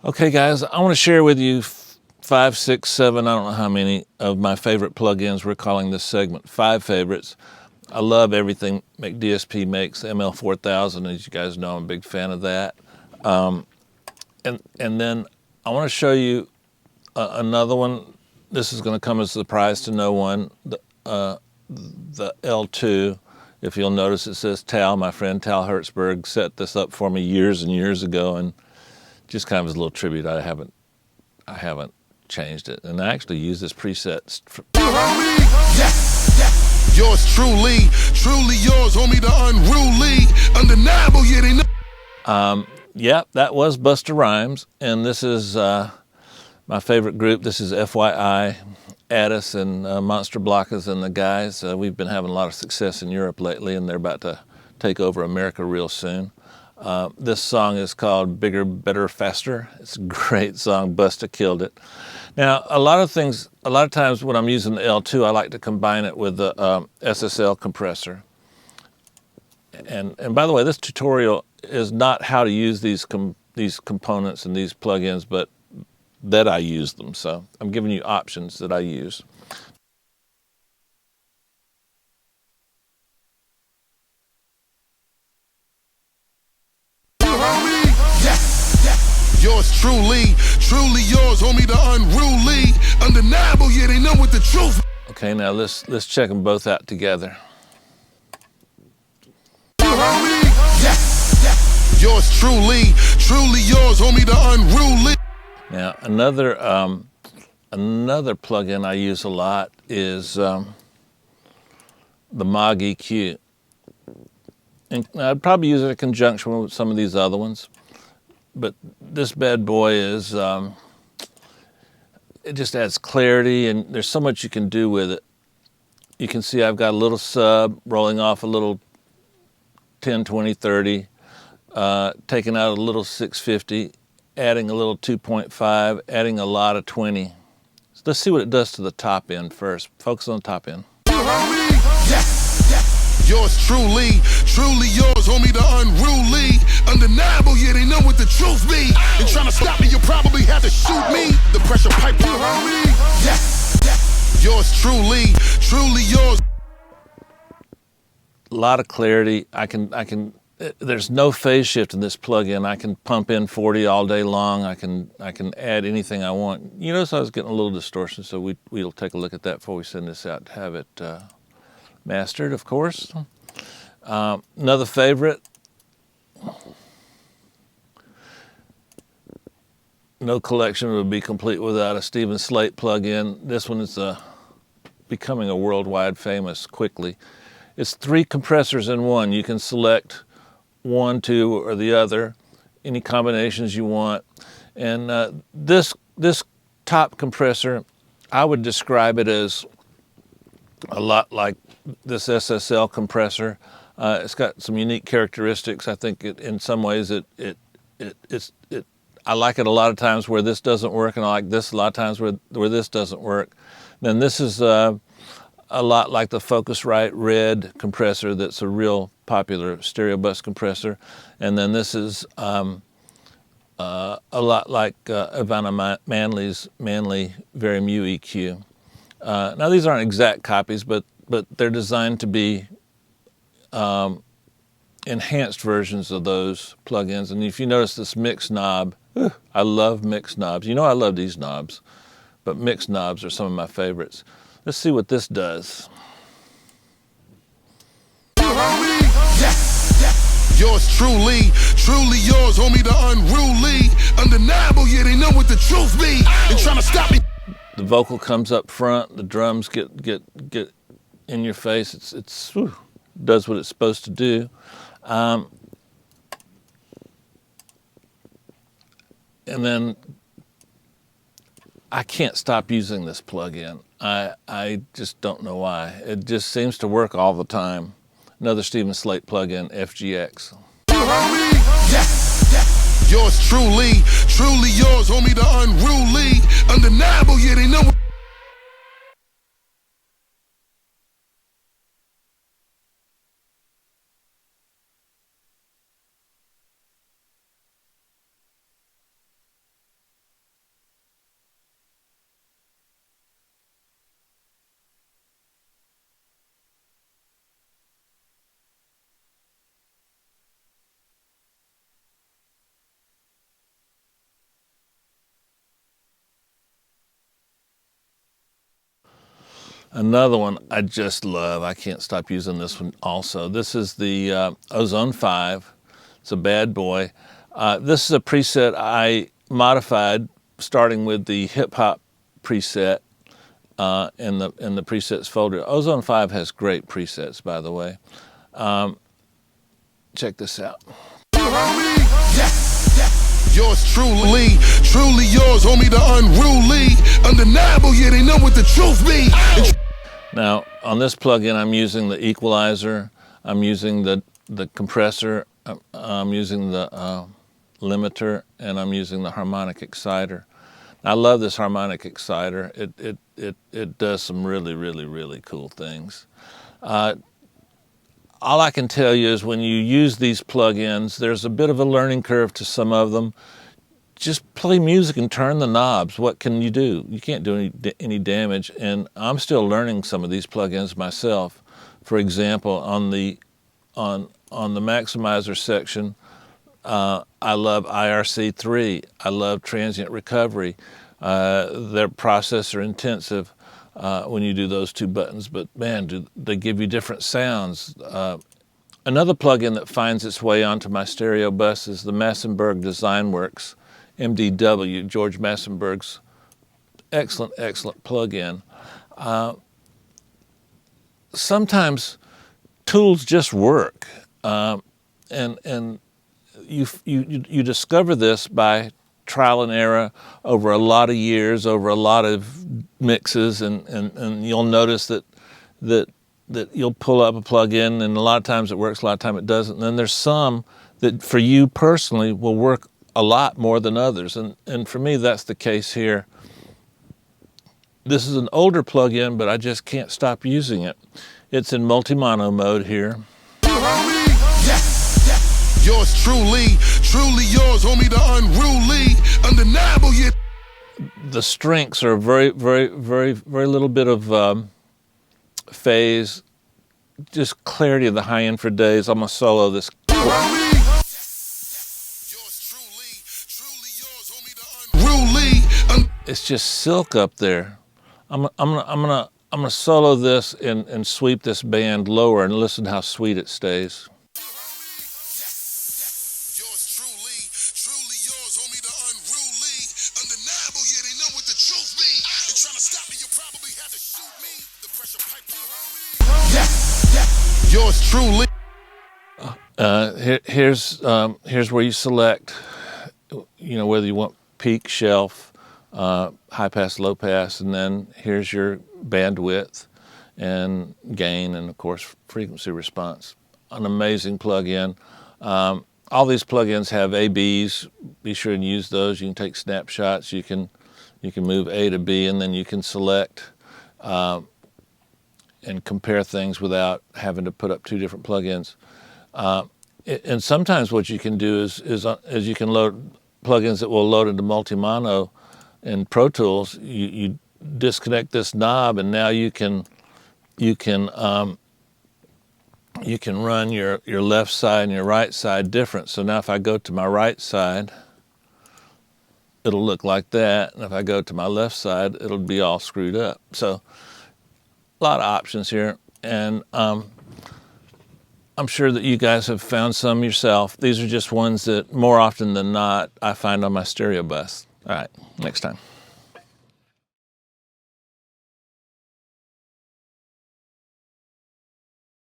Okay, guys, I want to share with you 5, 6, 7, I don't know how many of my favorite plugins. We're calling this segment 5 favorites. I love everything DSP makes. ML4000, as you guys know, I'm a big fan of that. And then I want to show you another one. This is going to come as a surprise to no one. The L2. If you'll notice, it says Tal. My friend Tal Hertzberg set this up for me years and years ago, and just kind of as a little tribute. I haven't changed it, and I actually use this preset. Yes, yours truly yours, homie, the unruly, undeniable, yeah, they know. Yeah, that was Busta Rhymes, and this is my favorite group. This is FYI, Addis and Monster Blockas and the guys. We've been having a lot of success in Europe lately, and they're about to take over America real soon. This song is called Bigger, Better, Faster. It's a great song. Busta killed it. Now, a lot of times when I'm using the L2, I like to combine it with the SSL compressor. And by the way, this tutorial is not how to use these components and these plugins, but that I use them. So I'm giving you options that I use. Yes, yours truly yours, homie, the unruly, undeniable, yeah, they know what the truth. Okay, now let's check them both out together. Yes, yours truly yours, homie, the unruly. Now another plugin I use a lot is the Moog EQ. And I'd probably use it in conjunction with some of these other ones, but this bad boy is it just adds clarity, and there's so much you can do with it. You can see I've got a little sub rolling off a little 10, 20, 30, taking out a little 650, adding a little 2.5, adding a lot of 20. So let's see what it does to the top end first. Focus on the top end. Yes, yours truly yours, homie, the unruly, undeniable, yeah, they know what the truth be. And trying to stop me, you probably have to shoot me. The pressure pipe, yes, yours truly yours. A lot of clarity. There's no phase shift in this plugin. I can pump in 40 all day long. I can add anything I want. You notice I was getting a little distortion, so we'll take a look at that before we send this out to have it mastered, of course. Another favorite. No collection would be complete without a Stephen Slate plugin. This one is becoming a worldwide famous quickly. It's 3 compressors in one. You can select 1, 2, or the other, any combinations you want. And this top compressor, I would describe it as a lot like this SSL compressor. It's got some unique characteristics. I think in some ways I like it a lot of times where this doesn't work, and I like this a lot of times where this doesn't work. Then this is a lot like the Focusrite Red compressor that's a real popular stereo bus compressor. And then this is a lot like Ivana Manley's Manley Very Mu EQ. Now these aren't exact copies, but they're designed to be enhanced versions of those plugins. And if you notice this mix knob, I love mix knobs. You know I love these knobs, but mix knobs are some of my favorites. Let's see what this does. Yes, yours truly yours, homie, the unruly, undeniable, yeah, they know what the truth be. And trying to stop me. The vocal comes up front. The drums get in your face. It's does what it's supposed to do. And then I can't stop using this plugin. I just don't know why. It just seems to work all the time. Another Stephen Slate plugin, FGX. Yes, yours truly yours, homie, the unruly, undeniable, yeah, they know. Another one I just love. I can't stop using this one also. This is the Ozone 5. It's a bad boy. This is a preset I modified starting with the hip hop preset in the presets folder. Ozone 5 has great presets, by the way. Check this out. Yours truly, truly yours, homie, the unruly, undeniable, yeah, they know what the truth be. Now, on this plugin, I'm using the equalizer, I'm using the compressor, I'm using the limiter, and I'm using the Harmonic Exciter. I love this Harmonic Exciter. It does some really, really, really cool things. All I can tell you is when you use these plugins, there's a bit of a learning curve to some of them. Just play music and turn the knobs. What can you do? You can't do any damage. And I'm still learning some of these plugins myself. For example, on the maximizer section, I love IRC3. I love transient recovery. They're processor intensive when you do those two buttons, but man, do they give you different sounds. Another plugin that finds its way onto my stereo bus is the Massenburg DesignWorks MDW, George Massenburg's excellent, excellent plugin. Sometimes tools just work, and you discover this by trial and error over a lot of years, over a lot of mixes, and you'll notice that you'll pull up a plugin, and a lot of times it works, a lot of times it doesn't. And then there's some that for you personally will work a lot more than others, and for me that's the case here. This is an older plugin, but I just can't stop using it. It's in multi-mono mode here. Yours truly, truly yours, homie, the unruly, undeniable, yeah. The strengths are very, very, very, very little bit of phase, just clarity of the high end for days. I'm gonna solo this. Yours truly, truly yours, homie, the unruly. It's just silk up there. I'm gonna solo this and sweep this band lower and listen how sweet it stays. Yours truly. Here's where you select, whether you want peak, shelf, high pass, low pass, and then here's your bandwidth and gain, and of course frequency response. An amazing plugin. All these plugins have ABs. Be sure and use those. You can take snapshots. You can move A to B, and then you can select and compare things without having to put up two different plugins. And sometimes what you can do is you can load plugins that will load into multi-mono in Pro Tools. You disconnect this knob, and now you can run your left side and your right side different. So now if I go to my right side, it'll look like that, and if I go to my left side, it'll be all screwed up. So a lot of options here, and I'm sure that you guys have found some yourself. These are just ones that more often than not I find on my stereo bus. All right, next time.